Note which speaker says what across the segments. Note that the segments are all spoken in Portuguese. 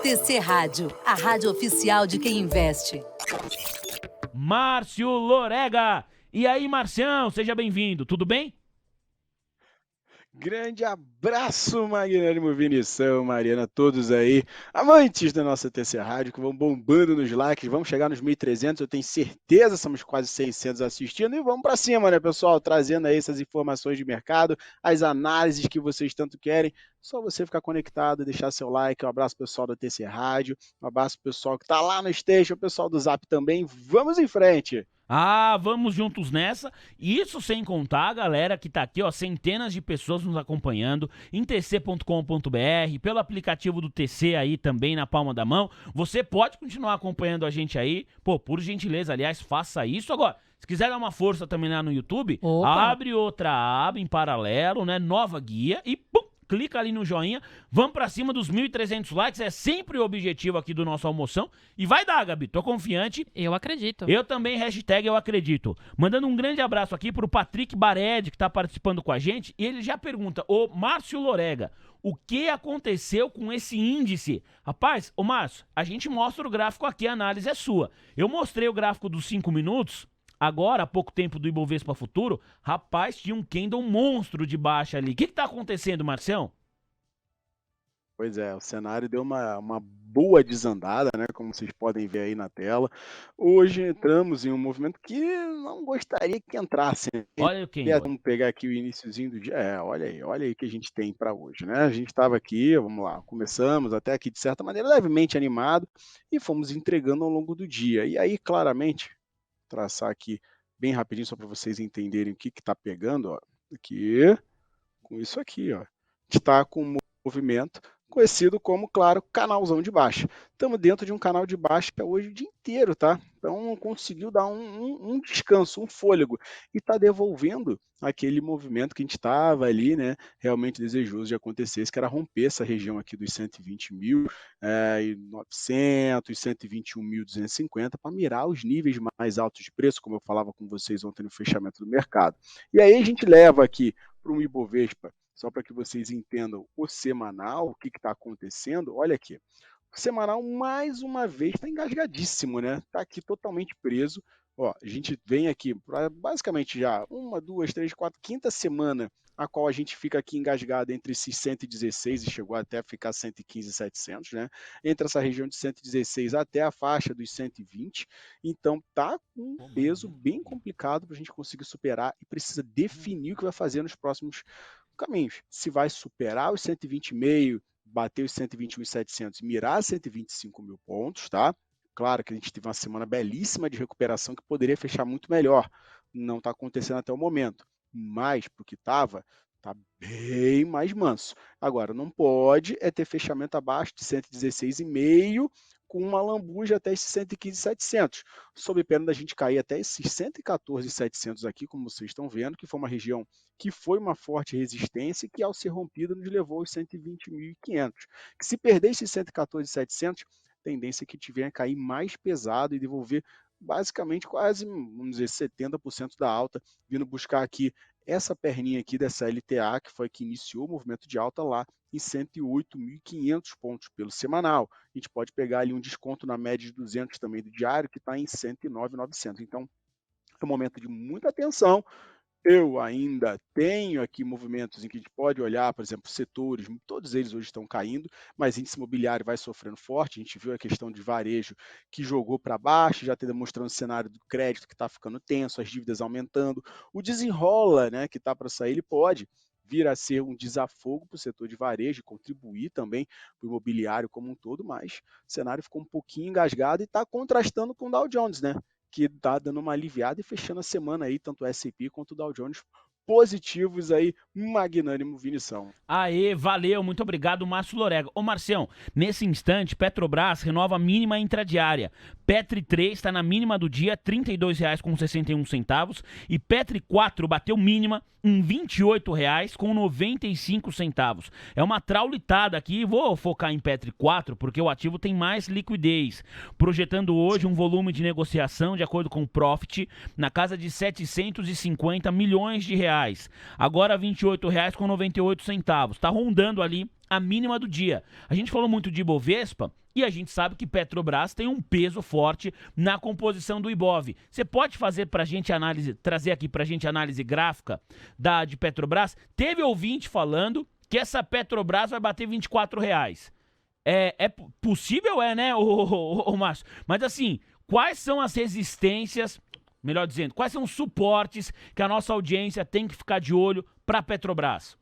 Speaker 1: TC Rádio, a rádio oficial de quem investe.
Speaker 2: Márcio Lorega. E aí, Marcião, seja bem-vindo, tudo bem?
Speaker 3: Grande abraço, Magnânimo Vinição, Mariana, todos aí, amantes da nossa TC Rádio, que vão bombando nos likes, vamos chegar nos 1.300, eu tenho certeza, somos quase 600 assistindo, e vamos para cima, né, pessoal, trazendo aí essas informações de mercado, as análises que vocês tanto querem, só você ficar conectado, deixar seu like, um abraço pessoal da TC Rádio, um abraço pessoal que tá lá no Station, o pessoal do Zap também, vamos em frente!
Speaker 2: Ah, vamos juntos nessa. Isso sem contar a galera que tá aqui, ó, centenas de pessoas nos acompanhando em tc.com.br, pelo aplicativo do TC aí também na palma da mão. Você pode continuar acompanhando a gente aí, pô, por gentileza, aliás, faça isso agora. Se quiser dar uma força também lá no YouTube, abre outra aba em paralelo, né, nova guia e pum! Clica ali no joinha, vamos pra cima dos 1.300 likes, é sempre o objetivo aqui do nosso almoção. E vai dar, Gabi, tô confiante.
Speaker 4: Eu acredito.
Speaker 2: Eu também, hashtag eu acredito. Mandando um grande abraço aqui pro Patrick Bared, que tá participando com a gente. E ele já pergunta, ô Márcio Lorega, o que aconteceu com esse índice? Rapaz, ô Márcio, a gente mostra o gráfico aqui, a análise é sua. Eu mostrei o gráfico dos 5 minutos. Agora, há pouco tempo do Ibovespa Futuro, rapaz, tinha um candle monstro de baixa ali. O que tá acontecendo, Marcião?
Speaker 3: Pois é, o cenário deu uma boa desandada, né? Como vocês podem ver aí na tela. Hoje entramos em um movimento que não gostaria que entrasse.
Speaker 2: Olha o candle.
Speaker 3: Vamos pegar aqui o iniciozinho do dia. Olha aí o que a gente tem para hoje, né? A gente estava aqui, vamos lá, começamos até aqui de certa maneira levemente animado e fomos entregando ao longo do dia. E aí, claramente, traçar aqui bem rapidinho só para vocês entenderem o que está pegando, ó, aqui, com isso aqui, ó. A gente está com um movimento conhecido como, claro, canalzão de baixa. Estamos dentro de um canal de baixa hoje o dia inteiro, tá? Então não conseguiu dar um descanso, um fôlego, e está devolvendo aquele movimento que a gente estava ali, né, realmente desejoso de acontecesse, que era romper essa região aqui dos 120.900, 121.250, para mirar os níveis mais altos de preço, como eu falava com vocês ontem no fechamento do mercado. E aí a gente leva aqui para um Ibovespa, só para que vocês entendam o semanal, o que está acontecendo, olha aqui. O semanal, mais uma vez, está engasgadíssimo, né? Está aqui totalmente preso. Ó, a gente vem aqui, basicamente já uma, duas, três, quatro, quinta semana, a qual a gente fica aqui engasgado entre esses 116 e chegou até a ficar 115.700, né? Entre essa região de 116 até a faixa dos 120. Então, tá com um peso bem complicado para a gente conseguir superar e precisa definir o que vai fazer nos próximos caminhos. Se vai superar os 120,5, bater os 121.700, mirar 125 mil pontos, tá? Claro que a gente teve uma semana belíssima de recuperação que poderia fechar muito melhor. Não está acontecendo até o momento, mas para o que estava, está bem mais manso. Agora, não pode ter fechamento abaixo de 116,5 com uma lambuja até esses 115.700, sob pena da gente cair até esses 114.700 aqui, como vocês estão vendo, que foi uma região que foi uma forte resistência e que, ao ser rompida, nos levou aos 120.500. Que se perder esses 114.700, tendência é que tiver a cair mais pesado e devolver basicamente quase, vamos dizer, 70% da alta, vindo buscar aqui essa perninha aqui dessa LTA, que foi que iniciou o movimento de alta lá em 108.500 pontos pelo semanal. A gente pode pegar ali um desconto na média de 200 também do diário, que está em 109.900. Então, é um momento de muita atenção. Eu ainda tenho aqui movimentos em que a gente pode olhar, por exemplo, setores, todos eles hoje estão caindo, mas índice imobiliário vai sofrendo forte. A gente viu a questão de varejo que jogou para baixo, já está demonstrando o cenário do crédito que está ficando tenso, as dívidas aumentando. O desenrola, né, que está para sair, ele pode vir a ser um desafogo para o setor de varejo e contribuir também para o imobiliário como um todo, mas o cenário ficou um pouquinho engasgado e está contrastando com o Dow Jones, né? Que está dando uma aliviada e fechando a semana aí, tanto o S&P quanto o Dow Jones, positivos aí, magnânimo Vinição.
Speaker 2: Aê, valeu, muito obrigado, Márcio Lorega. Ô Marcião, nesse instante, Petrobras renova a mínima intradiária. Petri 3 está na mínima do dia, R$ 32,61, e Petri 4 bateu mínima em R$ 28,95. É uma traulitada aqui, vou focar em Petri 4 porque o ativo tem mais liquidez, projetando hoje um volume de negociação, de acordo com o Profit, na casa de R$ 750 milhões. reais. Agora R$ 28,98. Está rondando ali a mínima do dia. A gente falou muito de Ibovespa e a gente sabe que Petrobras tem um peso forte na composição do Ibov. Você pode fazer pra gente análise, trazer aqui pra gente análise gráfica de Petrobras? Teve ouvinte falando que essa Petrobras vai bater R$ 24. É possível, né, o Márcio? Mas assim, quais são as resistências, melhor dizendo, quais são os suportes que a nossa audiência tem que ficar de olho para a Petrobras?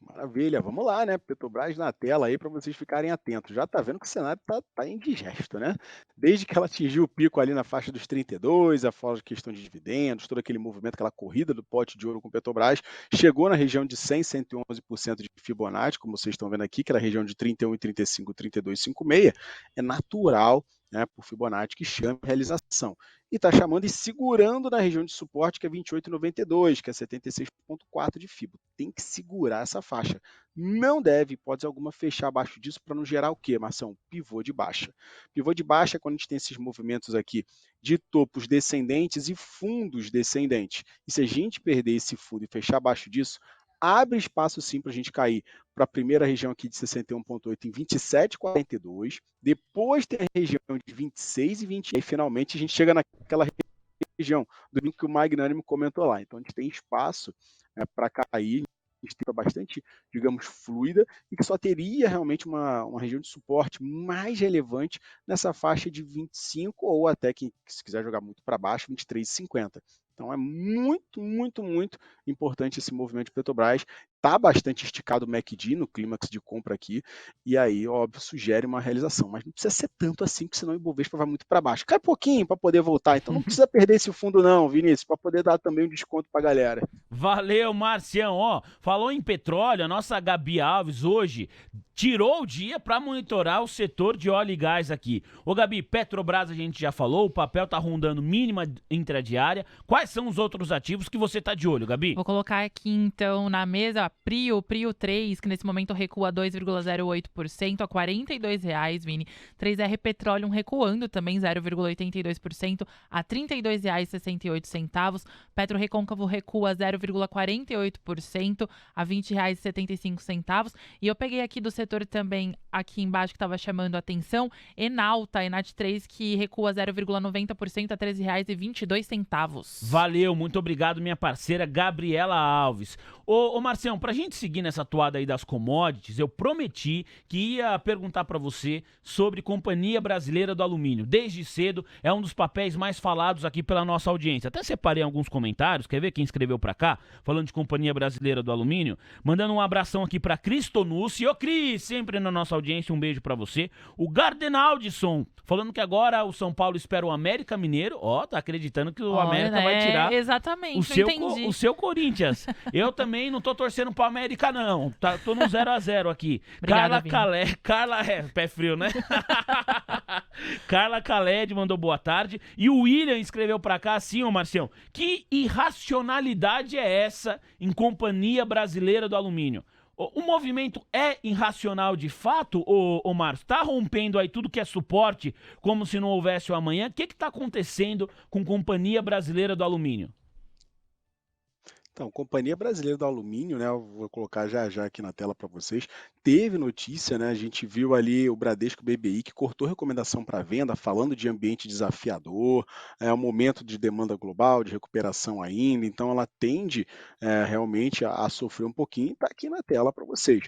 Speaker 3: Maravilha, vamos lá, né? Petrobras na tela aí para vocês ficarem atentos. Já tá vendo que o cenário tá indigesto, né? Desde que ela atingiu o pico ali na faixa dos 32, a fora de questão de dividendos, todo aquele movimento, aquela corrida do pote de ouro com Petrobras, chegou na região de 100, 111% de Fibonacci, como vocês estão vendo aqui, que era a região de 31,35, 32,56. É natural, né, por Fibonacci, que chame realização. E está chamando e segurando na região de suporte, que é 28,92, que é 76,4 de Fibo. Tem que segurar essa faixa. Não deve, hipótese alguma, fechar abaixo disso para não gerar o quê, Marção? Pivô de baixa. Pivô de baixa é quando a gente tem esses movimentos aqui de topos descendentes e fundos descendentes. E se a gente perder esse fundo e fechar abaixo disso, abre espaço sim para a gente cair para a primeira região aqui de 61,8 em 27,42, depois tem a região de 26 e 20, e finalmente a gente chega naquela região do que o Magnânimo comentou lá. Então a gente tem espaço, né, para cair, a gente tem bastante, digamos, fluida, e que só teria realmente uma região de suporte mais relevante nessa faixa de 25 ou até, que se quiser jogar muito para baixo, 23,50. Então é muito, muito, muito importante esse movimento de Petrobras. Está bastante esticado o MACD no clímax de compra aqui, e aí, óbvio, sugere uma realização. Mas não precisa ser tanto assim, porque senão o Ibovespa vai muito para baixo. Cai pouquinho para poder voltar, então não precisa perder esse fundo não, Vinícius, para poder dar também um desconto para a galera.
Speaker 2: Valeu, Marcião. Ó, falou em petróleo, a nossa Gabi Alves hoje tirou o dia para monitorar o setor de óleo e gás aqui. Ô Gabi, Petrobras a gente já falou, o papel tá rondando mínima intradiária. Quais são os outros ativos que você tá de olho, Gabi?
Speaker 4: Vou colocar aqui então na mesa Prio 3, que nesse momento recua 2,08% a R$ 42,00, Vini. 3R Petroleum recuando também 0,82% a R$ 32,68. Petro Recôncavo recua 0,48% a R$ 20,75. E eu peguei aqui do setor também, aqui embaixo, que estava chamando a atenção, Enalta, Enat3, que recua 0,90% a R$ 13,22.
Speaker 2: Valeu, muito obrigado, minha parceira Gabriela Alves. Ô Marcião, pra gente seguir nessa toada aí das commodities, eu prometi que ia perguntar pra você sobre Companhia Brasileira do Alumínio. Desde cedo, é um dos papéis mais falados aqui pela nossa audiência. Até separei alguns comentários, quer ver quem escreveu pra cá, falando de Companhia Brasileira do Alumínio? Mandando um abração aqui pra Cristonucci. Ô Cris, sempre na nossa audiência, um beijo pra você. O Gardenaldson, falando que agora o São Paulo espera o América Mineiro. Ó, tá acreditando que o América vai tirar
Speaker 4: exatamente,
Speaker 2: o seu Corinthians. Eu também não tô torcendo pro América, não. Tô no 0-0 aqui.
Speaker 4: Obrigada,
Speaker 2: Pé frio, né? Carla Khaled mandou boa tarde. E o William escreveu pra cá assim, ô Marcião: que irracionalidade é essa em Companhia Brasileira do Alumínio? O movimento é irracional de fato, ô Márcio? Tá rompendo aí tudo que é suporte, como se não houvesse o amanhã? O que tá acontecendo com Companhia Brasileira do Alumínio?
Speaker 3: Então, Companhia Brasileira do Alumínio, né, eu vou colocar já aqui na tela para vocês, teve notícia, né, a gente viu ali o Bradesco BBI que cortou recomendação para venda, falando de ambiente desafiador, é um momento de demanda global, de recuperação ainda, então ela tende realmente a sofrer um pouquinho, está aqui na tela para vocês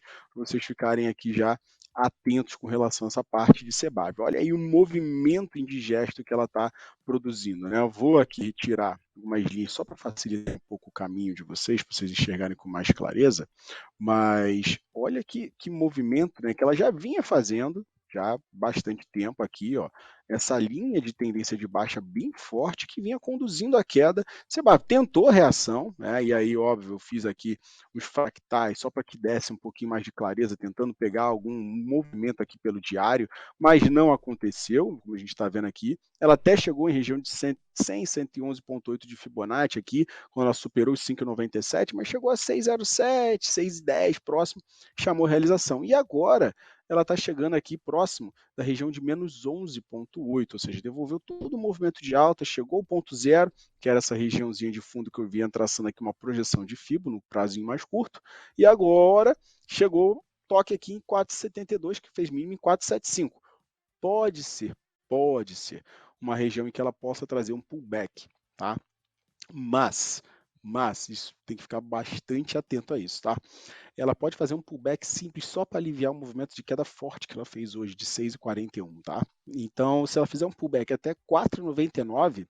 Speaker 3: ficarem aqui já atentos com relação a essa parte de Sebab. Olha aí o movimento indigesto que ela está produzindo, né? Eu vou aqui retirar algumas linhas só para facilitar um pouco o caminho de vocês, para vocês enxergarem com mais clareza, mas olha que movimento, né, que ela já vinha fazendo já há bastante tempo aqui, ó, essa linha de tendência de baixa bem forte que vinha conduzindo a queda. Sebab tentou a reação, né? E aí, óbvio, eu fiz aqui os fractais só para que desse um pouquinho mais de clareza, tentando pegar algum movimento aqui pelo diário, mas não aconteceu, como a gente está vendo aqui. Ela até chegou em região de 100, 111,8 de Fibonacci aqui, quando ela superou os 5,97, mas chegou a 6,07, 6,10 próximo, chamou realização. E agora, ela está chegando aqui próximo da região de menos 11,8, ou seja, devolveu todo o movimento de alta, chegou ao ponto zero, que era essa regiãozinha de fundo que eu vinha traçando aqui uma projeção de FIBO no prazinho mais curto, e agora chegou toque aqui em 4,72, que fez mínimo em 4,75. Pode ser uma região em que ela possa trazer um pullback, tá? Mas isso tem que ficar bastante atento a isso, tá? Ela pode fazer um pullback simples só para aliviar o movimento de queda forte que ela fez hoje, de 6,41, tá? Então, se ela fizer um pullback até 4,99,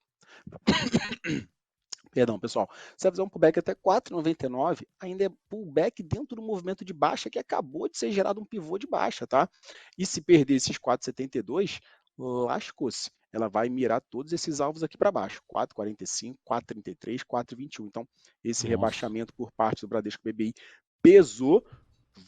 Speaker 3: perdão, pessoal, se ela fizer um pullback até 4,99, ainda é pullback dentro do movimento de baixa que acabou de ser gerado um pivô de baixa, tá? E se perder esses 4,72, lascou-se. Ela vai mirar todos esses alvos aqui para baixo, 4,45, 4,33, 4,21. Então, esse
Speaker 2: Nossa.
Speaker 3: rebaixamento por parte do Bradesco BBI pesou,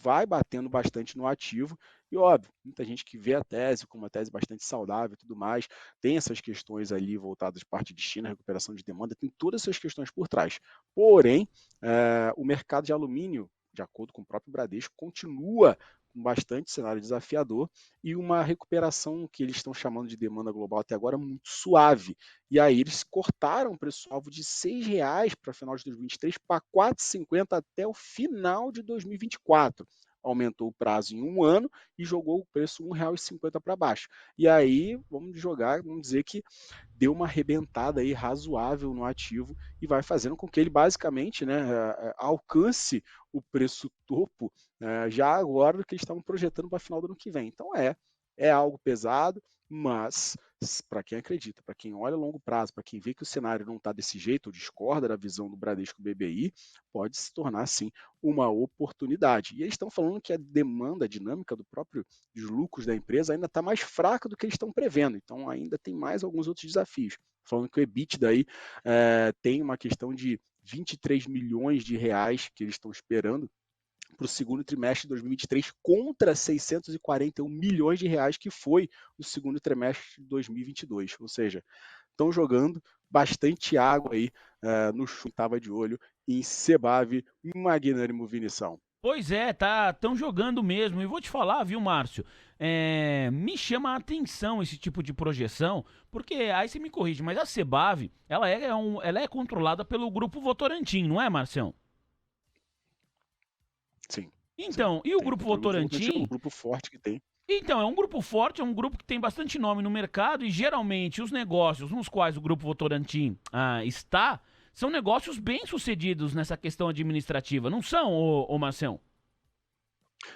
Speaker 3: vai batendo bastante no ativo. E óbvio, muita gente que vê a tese como uma tese bastante saudável e tudo mais, tem essas questões ali voltadas à parte de China, recuperação de demanda, tem todas essas questões por trás. Porém, o mercado de alumínio, de acordo com o próprio Bradesco, continua com bastante cenário desafiador e uma recuperação que eles estão chamando de demanda global até agora muito suave. E aí eles cortaram o preço-alvo de R$ 6,00 para o final de 2023 para R$ 4,50 até o final de 2024. Aumentou o prazo em um ano e jogou o preço R$ 1,50 para baixo. E aí, vamos dizer que deu uma arrebentada aí razoável no ativo e vai fazendo com que ele basicamente, né, alcance o preço topo já agora do que eles estavam projetando para final do ano que vem. Então é algo pesado, mas para quem acredita, para quem olha a longo prazo, para quem vê que o cenário não está desse jeito ou discorda da visão do Bradesco BBI, pode se tornar sim uma oportunidade. E eles estão falando que a demanda a dinâmica dos lucros da empresa ainda está mais fraca do que eles estão prevendo. Então ainda tem mais alguns outros desafios. Falando que o EBITDA aí tem uma questão de 23 milhões de reais que eles estão esperando para o segundo trimestre de 2023 contra 641 milhões de reais que foi o segundo trimestre de 2022. Ou seja, estão jogando bastante água aí no chão. Estava de olho em Sebave, magnânimo Vinição.
Speaker 2: Pois é, tão jogando mesmo. E vou te falar, viu, Márcio? Me chama a atenção esse tipo de projeção, porque aí você me corrige, mas a Sebave, ela é controlada pelo grupo Votorantim, não é, Marcião?
Speaker 3: Sim.
Speaker 2: Então, e o
Speaker 3: Tem
Speaker 2: grupo
Speaker 3: controle do Votorantim, é um
Speaker 2: Votorantim?
Speaker 3: grupo forte que tem.
Speaker 2: Então, é um grupo forte, é um grupo que tem bastante nome no mercado e geralmente os negócios nos quais o grupo Votorantim está são negócios bem sucedidos nessa questão administrativa, não são, ô Marcião?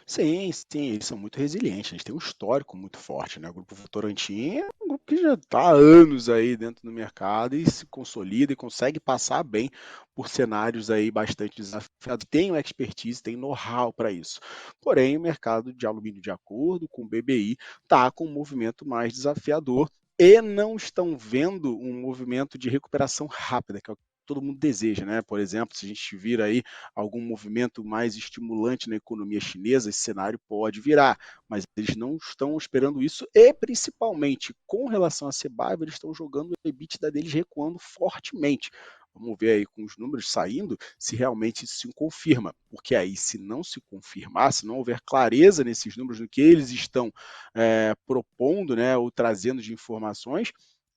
Speaker 3: Sim, eles são muito resilientes, eles têm um histórico muito forte, né? O Grupo Votorantim é um grupo que já está há anos aí dentro do mercado e se consolida e consegue passar bem por cenários aí bastante desafiados. Tem uma expertise, tem know-how para isso. Porém, o mercado de alumínio, de acordo com o BBI, está com um movimento mais desafiador e não estão vendo um movimento de recuperação rápida, que é o que todo mundo deseja, né? Por exemplo, se a gente vir aí algum movimento mais estimulante na economia chinesa, esse cenário pode virar, mas eles não estão esperando isso e, principalmente, com relação a Sebave, eles estão jogando o EBITDA deles recuando fortemente. Vamos ver aí com os números saindo se realmente isso se confirma, porque aí se não se confirmar, se não houver clareza nesses números, no que eles estão propondo, né, ou trazendo de informações,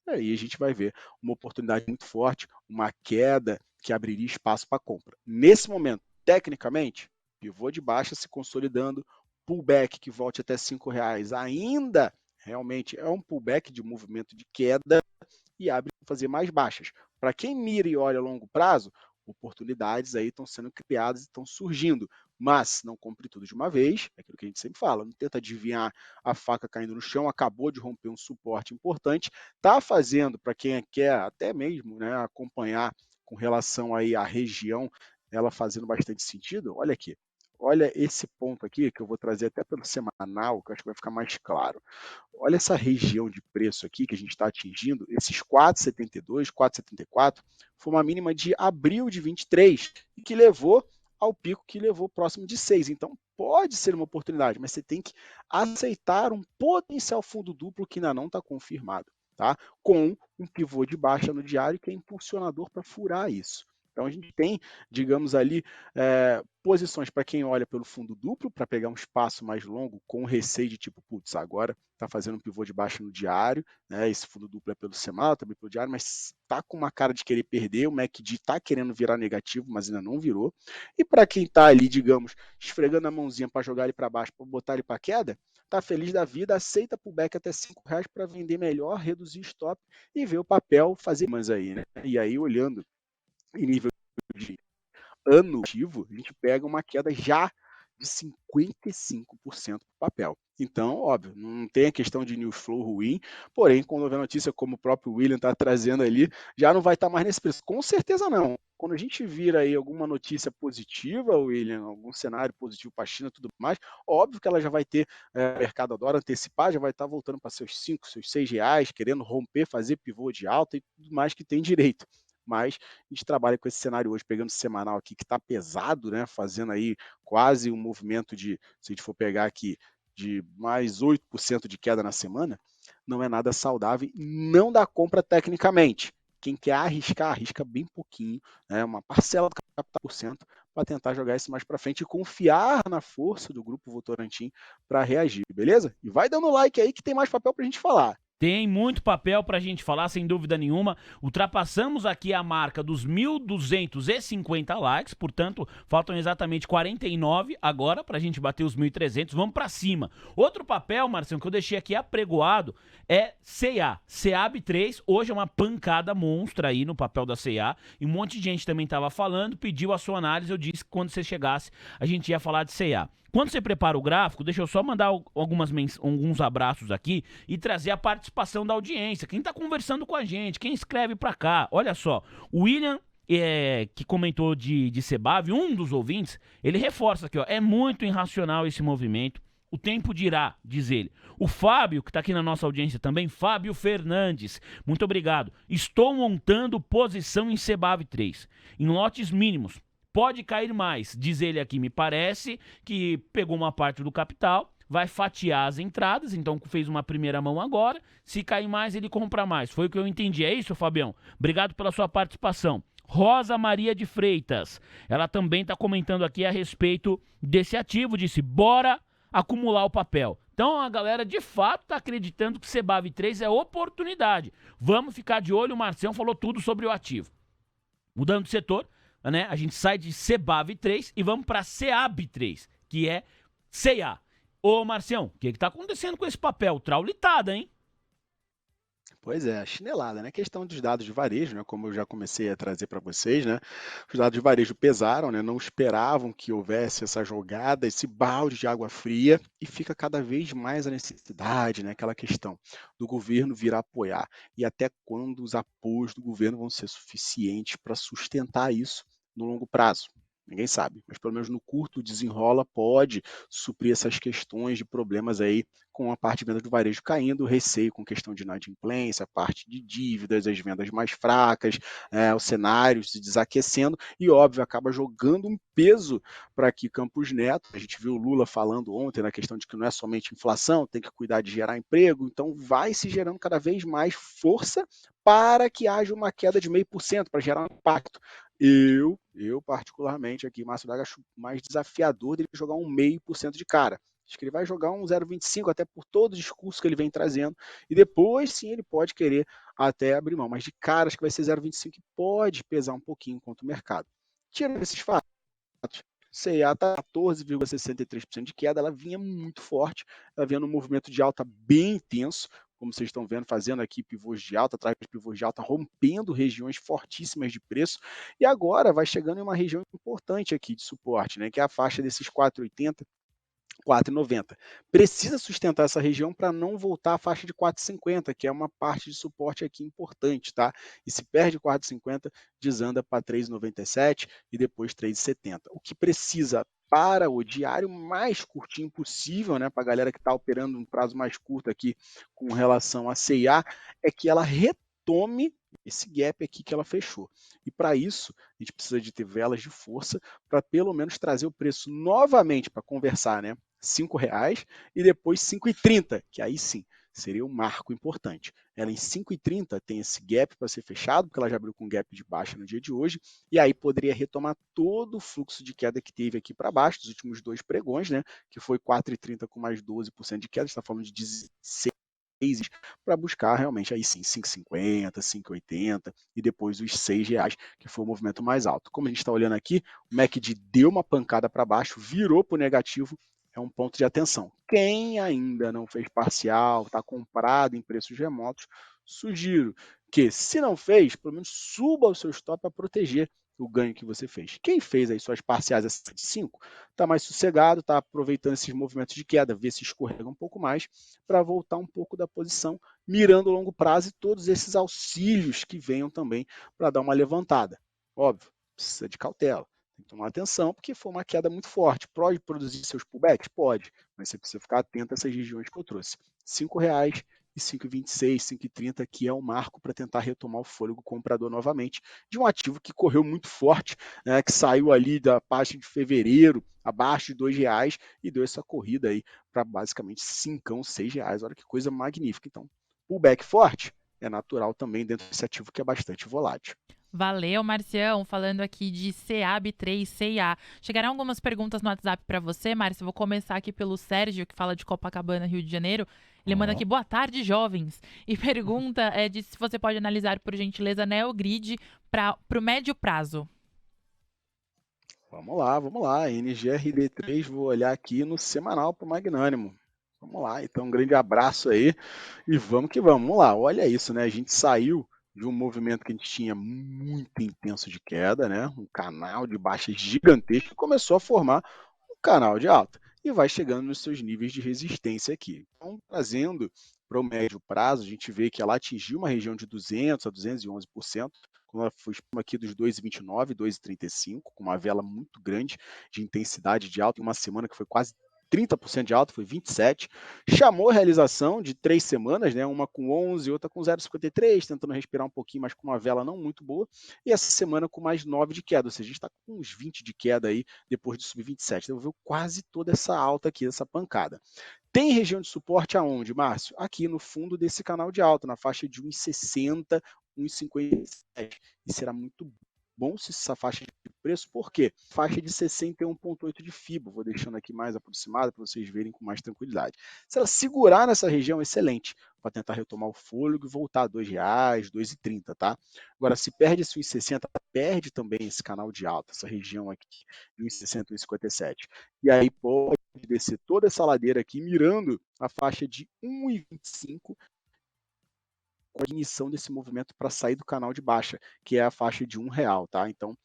Speaker 3: aí a gente vai ver uma oportunidade muito forte, uma queda que abriria espaço para compra. Nesse momento, tecnicamente, pivô de baixa se consolidando, pullback que volte até R$ 5 ainda realmente é um pullback de movimento de queda e abre para fazer mais baixas. Para quem mira e olha a longo prazo, oportunidades aí estão sendo criadas e estão surgindo, mas não compre tudo de uma vez, é aquilo que a gente sempre fala, não tenta adivinhar a faca caindo no chão, acabou de romper um suporte importante, está fazendo, para quem quer até mesmo, né, acompanhar com relação aí à região, ela fazendo bastante sentido, olha aqui, olha esse ponto aqui, que eu vou trazer até pelo semanal, que eu acho que vai ficar mais claro. Olha essa região de preço aqui que a gente está atingindo, esses 4,72, 4,74, foi uma mínima de abril de 23 e que levou ao pico que levou próximo de 6. Então, pode ser uma oportunidade, mas você tem que aceitar um potencial fundo duplo que ainda não está confirmado, tá? Com um pivô de baixa no diário que é impulsionador para furar isso. Então a gente tem, digamos ali, posições para quem olha pelo fundo duplo, para pegar um espaço mais longo, com receio de tipo, putz, agora está fazendo um pivô de baixo no diário, né? Esse fundo duplo é pelo semanal, também pelo diário, mas está com uma cara de querer perder, o MACD está querendo virar negativo, mas ainda não virou. E para quem está ali, digamos, esfregando a mãozinha para jogar ele para baixo, para botar ele para queda, está feliz da vida, aceita pullback até R$5 para vender melhor, reduzir stop e ver o papel fazer mais aí, né? E aí, olhando em nível de ano ativo, a gente pega uma queda já de 55% do papel. Então, óbvio, não tem a questão de news flow ruim, porém, quando houver notícia como o próprio William está trazendo ali, já não vai estar mais nesse preço. Com certeza não. Quando a gente vira aí alguma notícia positiva, William, algum cenário positivo para a China e tudo mais, óbvio que ela já vai ter, o mercado adora antecipar, já vai estar voltando para seus 5, seus 6 reais, querendo romper, fazer pivô de alta e tudo mais que tem direito. Mas a gente trabalha com esse cenário hoje, pegando o semanal aqui, que está pesado, né? Fazendo aí quase um movimento de, se a gente for pegar aqui, de mais 8% de queda na semana, não é nada saudável, não dá compra tecnicamente. Quem quer arriscar, arrisca bem pouquinho, né? Uma parcela do capital por cento, para tentar jogar isso mais para frente e confiar na força do grupo Votorantim para reagir, beleza? E vai dando like aí que tem mais papel para a gente falar.
Speaker 2: Tem muito papel pra gente falar, sem dúvida nenhuma. Ultrapassamos aqui a marca dos 1.250 likes, portanto, faltam exatamente 49 agora pra gente bater os 1.300. Vamos pra cima. Outro papel, Marcelo, que eu deixei aqui apregoado é C&A. CEAB3, hoje é uma pancada monstra aí no papel da C&A. E um monte de gente também tava falando, pediu a sua análise, eu disse que quando você chegasse a gente ia falar de C&A. Quando você prepara o gráfico, deixa eu só mandar alguns abraços aqui e trazer a participação da audiência. Quem está conversando com a gente, quem escreve para cá. Olha só, o William, que comentou de Cebav, um dos ouvintes, ele reforça aqui, ó, é muito irracional esse movimento. O tempo dirá, diz ele. O Fábio, que está aqui na nossa audiência também, Fábio Fernandes, muito obrigado. Estou montando posição em Cebav 3, em lotes mínimos. Pode cair mais, diz ele aqui, me parece que pegou uma parte do capital, vai fatiar as entradas, então fez uma primeira mão agora, se cair mais ele compra mais, foi o que eu entendi, é isso, Fabião? Obrigado pela sua participação. Rosa Maria de Freitas, ela também está comentando aqui a respeito desse ativo, disse, bora acumular o papel. Então a galera de fato está acreditando que Cebav 3 é oportunidade, vamos ficar de olho, o Marcião falou tudo sobre o ativo. Mudando de setor, né? A gente sai de Cebav 3 e vamos para Ceab 3, que é C&A. Ô, Marcião, o que está acontecendo com esse papel? Traulitada, hein?
Speaker 3: Pois é, chinelada, né? A questão dos dados de varejo, né? Como eu já comecei a trazer para vocês, né? Os dados de varejo pesaram, né? Não esperavam que houvesse essa jogada, esse balde de água fria, e fica cada vez mais a necessidade, né? Aquela questão do governo vir a apoiar. E até quando os apoios do governo vão ser suficientes para sustentar isso no longo prazo? Ninguém sabe, mas pelo menos no curto desenrola pode suprir essas questões de problemas aí com a parte de venda do varejo caindo, o receio com questão de inadimplência, a parte de dívidas, as vendas mais fracas, o cenário se desaquecendo e, óbvio, acaba jogando um peso para aqui Campos Neto. A gente viu o Lula falando ontem na questão de que não é somente inflação, tem que cuidar de gerar emprego, então vai se gerando cada vez mais força para que haja uma queda de 0,5% para gerar um impacto. Eu particularmente aqui, Márcio Braga, acho mais desafiador dele jogar um 0,5% de cara. Acho que ele vai jogar um 0,25, até por todo o discurso que ele vem trazendo, e depois sim ele pode querer até abrir mão, mas de cara acho que vai ser 0,25 e pode pesar um pouquinho contra o mercado. Tirando esses fatos, C&A está 14,63% de queda, ela vinha muito forte, ela vinha num movimento de alta bem intenso, como vocês estão vendo, fazendo aqui pivôs de alta, atrás de pivôs de alta, rompendo regiões fortíssimas de preço, e agora vai chegando em uma região importante aqui de suporte, né, que é a faixa desses 4,80, 4,90. Precisa sustentar essa região para não voltar à faixa de 4,50, que é uma parte de suporte aqui importante, tá? E se perde 4,50, desanda para 3,97 e depois 3,70. O que precisa para o diário mais curtinho possível, né, para a galera que está operando um prazo mais curto aqui com relação a C&A, é que ela retome esse gap aqui que ela fechou. E para isso, a gente precisa de ter velas de força para pelo menos trazer o preço novamente para conversar, né? R$5 e depois 5,30, que aí sim seria um marco importante. Ela em 5,30 tem esse gap para ser fechado, porque ela já abriu com gap de baixa no dia de hoje, e aí poderia retomar todo o fluxo de queda que teve aqui para baixo, dos últimos 2 pregões, né, que foi 4,30 com mais 12% de queda, a gente está falando de 16 para buscar realmente aí sim 5,50, 5,80 e depois os R$6, que foi o movimento mais alto. Como a gente está olhando aqui, o MACD deu uma pancada para baixo, virou para o negativo, é um ponto de atenção. Quem ainda não fez parcial, está comprado em preços remotos, sugiro que, se não fez, pelo menos suba o seu stop para proteger o ganho que você fez. Quem fez aí suas parciais acima de 5, está mais sossegado, está aproveitando esses movimentos de queda, vê se escorrega um pouco mais, para voltar um pouco da posição, mirando o longo prazo e todos esses auxílios que venham também para dar uma levantada. Óbvio, precisa de cautela. Tem que tomar atenção, porque foi uma queda muito forte. Pode produzir seus pullbacks? Pode, mas você precisa ficar atento a essas regiões que eu trouxe. R$5 e 5,26, 5,30, que é um marco para tentar retomar o fôlego comprador novamente, de um ativo que correu muito forte, né, que saiu ali da parte de fevereiro, abaixo de R$2, e deu essa corrida aí para basicamente R$5, R$6. Olha que coisa magnífica. Então, pullback forte é natural também dentro desse ativo que é bastante volátil.
Speaker 4: Valeu, Marcião, falando aqui de CAB3, CIA. Chegaram algumas perguntas no WhatsApp para você, Márcio. Vou começar aqui pelo Sérgio, que fala de Copacabana, Rio de Janeiro. Ele manda aqui, boa tarde, jovens. E pergunta se você pode analisar, por gentileza, Neogrid para o médio prazo.
Speaker 3: Vamos lá. NGRD3, vou olhar aqui no semanal para o Magnânimo. Vamos lá, então um grande abraço aí e vamos que vamos. Vamos lá, olha isso, né? A gente saiu de um movimento que a gente tinha muito intenso de queda, né? Um canal de baixa gigantesco que começou a formar um canal de alta e vai chegando nos seus níveis de resistência aqui. Então, trazendo para o médio prazo, a gente vê que ela atingiu uma região de 200 a 211%, quando ela foi aqui dos 2,29, 2,35, com uma vela muito grande de intensidade de alta, em uma semana que foi quase 30% de alta, foi 27%, chamou a realização de 3 semanas, né, uma com 11, outra com 0,53, tentando respirar um pouquinho, mas com uma vela não muito boa, e essa semana com mais 9 de queda, ou seja, a gente está com uns 20 de queda aí, depois de subir 27, devolveu quase toda essa alta aqui, essa pancada. Tem região de suporte aonde, Márcio? Aqui no fundo desse canal de alta, na faixa de 1,60, 1,57, e será muito bom se essa faixa de preço, por quê? Faixa de 61,8 de FIBO, vou deixando aqui mais aproximada para vocês verem com mais tranquilidade. Se ela segurar nessa região, excelente, para tentar retomar o fôlego e voltar a R$2, 2,30, tá? Agora, se perde esse 1,60, perde também esse canal de alta, essa região aqui de 1,60, 1,57. E aí pode descer toda essa ladeira aqui, mirando a faixa de 1,25, com a ignição desse movimento para sair do canal de baixa, que é a faixa de R$1, tá? Então,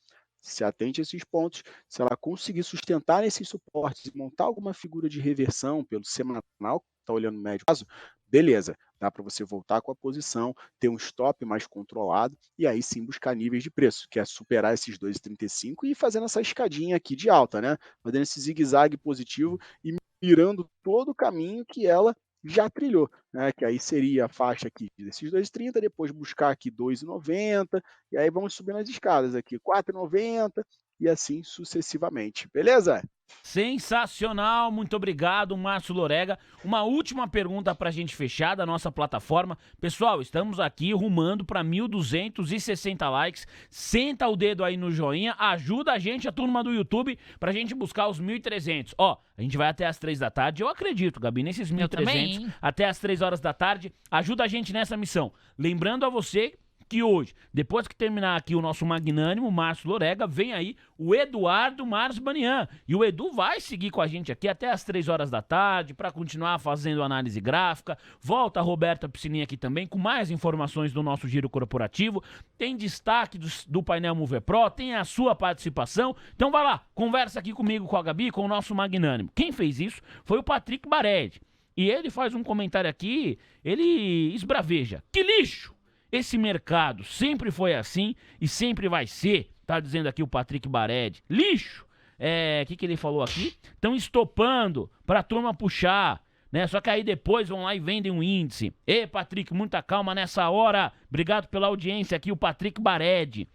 Speaker 3: se atente a esses pontos. Se ela conseguir sustentar esses suportes e montar alguma figura de reversão pelo semanal, está olhando médio prazo, beleza, dá para você voltar com a posição, ter um stop mais controlado e aí sim buscar níveis de preço, que é superar esses 2,35 e fazendo essa escadinha aqui de alta, né? Fazendo esse zigue-zague positivo e mirando todo o caminho que ela já trilhou, né? Que aí seria a faixa aqui desses 2,30, depois buscar aqui 2,90, e aí vamos subindo as escadas aqui, 4,90 e assim sucessivamente, beleza?
Speaker 2: Sensacional, muito obrigado, Márcio Lorega. Uma última pergunta para a gente fechar da nossa plataforma. Pessoal, estamos aqui rumando para 1.260 likes. Senta o dedo aí no joinha, ajuda a gente, a turma do YouTube, para a gente buscar os 1.300. Ó, a gente vai até as 3 da tarde, eu acredito, Gabi, nesses 1.300, até as 3 horas da tarde. Ajuda a gente nessa missão. Lembrando a você que hoje, depois que terminar aqui o nosso magnânimo, Márcio Lorega, vem aí o Eduardo Marsbanian. E o Edu vai seguir com a gente aqui até as 3 horas da tarde para continuar fazendo análise gráfica. Volta a Roberta Piscininha aqui também com mais informações do nosso giro corporativo. Tem destaque do painel Mover Pro, tem a sua participação. Então vai lá, conversa aqui comigo, com a Gabi, com o nosso magnânimo. Quem fez isso foi o Patrick Baredi. E ele faz um comentário aqui, ele esbraveja. Que lixo! Esse mercado sempre foi assim e sempre vai ser, tá dizendo aqui o Patrick Baredi. Lixo! Que ele falou aqui? Estão estopando pra turma puxar, né? Só que aí depois vão lá e vendem um índice. Ê, Patrick, muita calma nessa hora. Obrigado pela audiência aqui, o Patrick Baredi.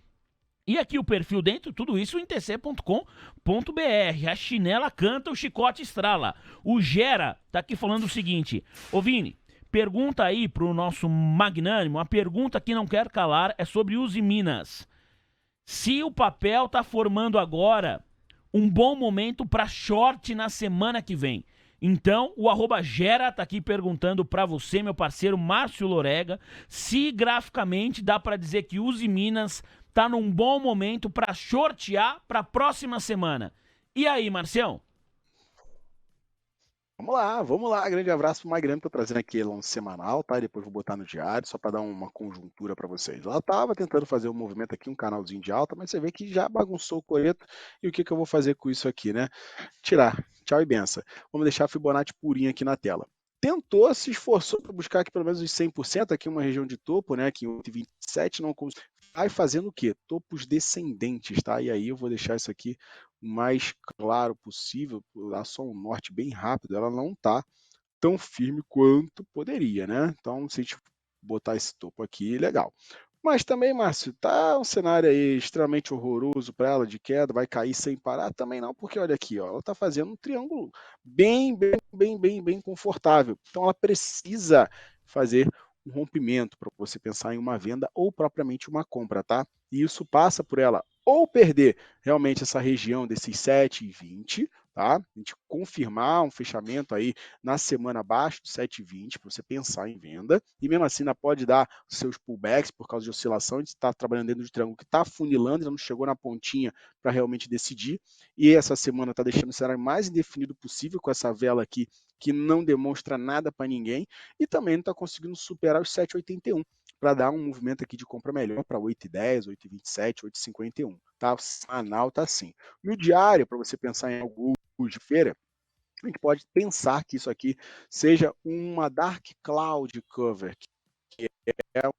Speaker 2: E aqui o perfil dentro, tudo isso em tc.com.br. A chinela canta, o chicote estrala. O Gera tá aqui falando o seguinte: ô Vini, pergunta aí pro nosso magnânimo, a pergunta que não quer calar é sobre Usiminas. Se o papel tá formando agora um bom momento para short na semana que vem. Então, o @Gera tá aqui perguntando para você, meu parceiro Márcio Lorega, se graficamente dá para dizer que Usiminas tá num bom momento para shortear para a próxima semana. E aí, Marcião?
Speaker 3: Vamos lá. Grande abraço pro Magrano, tô trazendo aqui ele um semanal, tá? E depois vou botar no diário, só para dar uma conjuntura para vocês. Ela tava tentando fazer um movimento aqui, um canalzinho de alta, mas você vê que já bagunçou o coreto. E o que eu vou fazer com isso aqui, né? Tirar. Tchau e benção. Vamos deixar a Fibonacci purinha aqui na tela. Tentou, se esforçou para buscar aqui pelo menos os 100%, aqui uma região de topo, né? Aqui em 8,27, não conseguiu. Vai fazendo o quê? Topos descendentes, tá? E aí eu vou deixar isso aqui o mais claro possível, lá só um norte bem rápido, ela não tá tão firme quanto poderia, né? Então, se a gente botar esse topo aqui, legal. Mas também, Márcio, tá um cenário aí extremamente horroroso para ela de queda, vai cair sem parar? Também não, porque olha aqui, ó, ela tá fazendo um triângulo bem confortável. Então, ela precisa fazer um rompimento para você pensar em uma venda ou propriamente uma compra, tá? E isso passa por ela ou perder realmente essa região desses 7,20, tá? A gente confirmar um fechamento aí na semana abaixo de 7,20 para você pensar em venda. E mesmo assim, ainda pode dar seus pullbacks por causa de oscilação. A gente está trabalhando dentro de triângulo que está funilando, ainda não chegou na pontinha para realmente decidir. E essa semana está deixando o cenário mais indefinido possível com essa vela aqui que não demonstra nada para ninguém e também não está conseguindo superar os 7,81 para dar um movimento aqui de compra melhor para 8,10, 8,27, 8,51. Tá? O semanal tá assim. No diário, para você pensar em algo de feira, a gente pode pensar que isso aqui seja uma Dark Cloud Cover, que é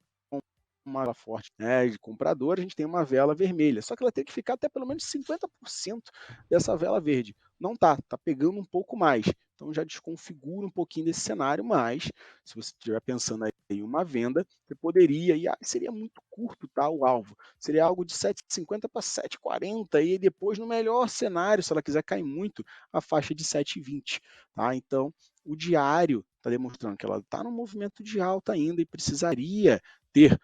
Speaker 3: uma vela forte, né, de comprador, a gente tem uma vela vermelha, só que ela tem que ficar até pelo menos 50% dessa vela verde. Não tá pegando um pouco mais. Então já desconfigura um pouquinho desse cenário, mas se você estiver pensando aí em uma venda, você poderia, e seria muito curto, tá, o alvo, seria algo de 7,50 para 7,40 e depois no melhor cenário, se ela quiser cair muito, a faixa de 7,20, tá? Então o diário está demonstrando que ela está no movimento de alta ainda e precisaria ter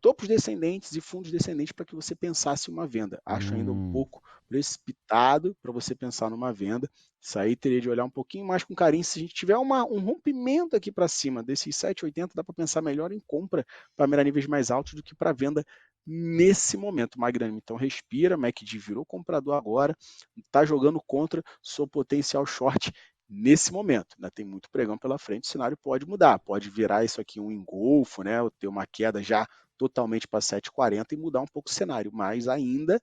Speaker 3: topos descendentes e fundos descendentes para que você pensasse uma venda. Acho ainda um pouco precipitado para você pensar numa venda. Isso aí teria de olhar um pouquinho mais com carinho. Se a gente tiver um rompimento aqui para cima desses 7,80, dá para pensar melhor em compra para mirar níveis mais altos do que para venda nesse momento, Magrano. Então respira, MACD virou comprador agora, está jogando contra seu potencial short nesse momento. Ainda tem muito pregão pela frente, o cenário pode mudar, pode virar isso aqui um engolfo, né? Ou ter uma queda já totalmente para 7,40 e mudar um pouco o cenário, mas ainda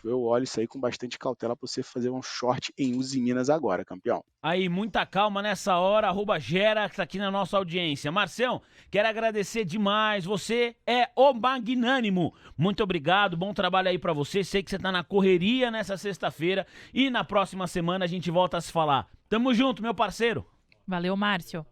Speaker 3: eu olho isso aí com bastante cautela para você fazer um short em Usiminas agora, campeão.
Speaker 2: Aí, muita calma nessa hora, @Gera, que tá aqui na nossa audiência. Marcião, quero agradecer demais, você é o magnânimo. Muito obrigado, bom trabalho aí para você, sei que você tá na correria nessa sexta-feira e na próxima semana a gente volta a se falar. Tamo junto, meu parceiro.
Speaker 4: Valeu, Márcio.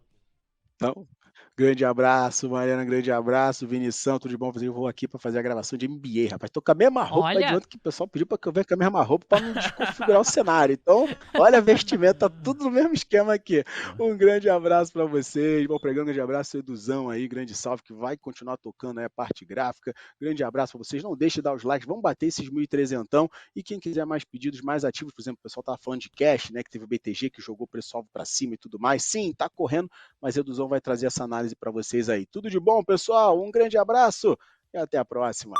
Speaker 3: Então, grande abraço, Mariana, grande abraço, Vinição, tudo de bom? Eu vou aqui para fazer a gravação de NBA, rapaz. Tô com a mesma roupa de ontem que o pessoal pediu para que eu venha com a mesma roupa para não desconfigurar o cenário. Então, olha a vestimenta, tudo no mesmo esquema aqui. Um grande abraço para vocês, bom pregão, grande abraço, Eduzão aí, grande salve, que vai continuar tocando aí a parte gráfica. Grande abraço para vocês, não deixe de dar os likes, vamos bater esses 1.300. E quem quiser mais pedidos mais ativos, por exemplo, o pessoal tava falando de cash, né, que teve o BTG que jogou o preço-alvo para cima e tudo mais. Sim, tá correndo, mas Eduzão vai trazer essa análise para vocês aí. Tudo de bom, pessoal. Um grande abraço e até a próxima.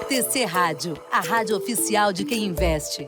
Speaker 1: TC Rádio, a rádio oficial de quem investe.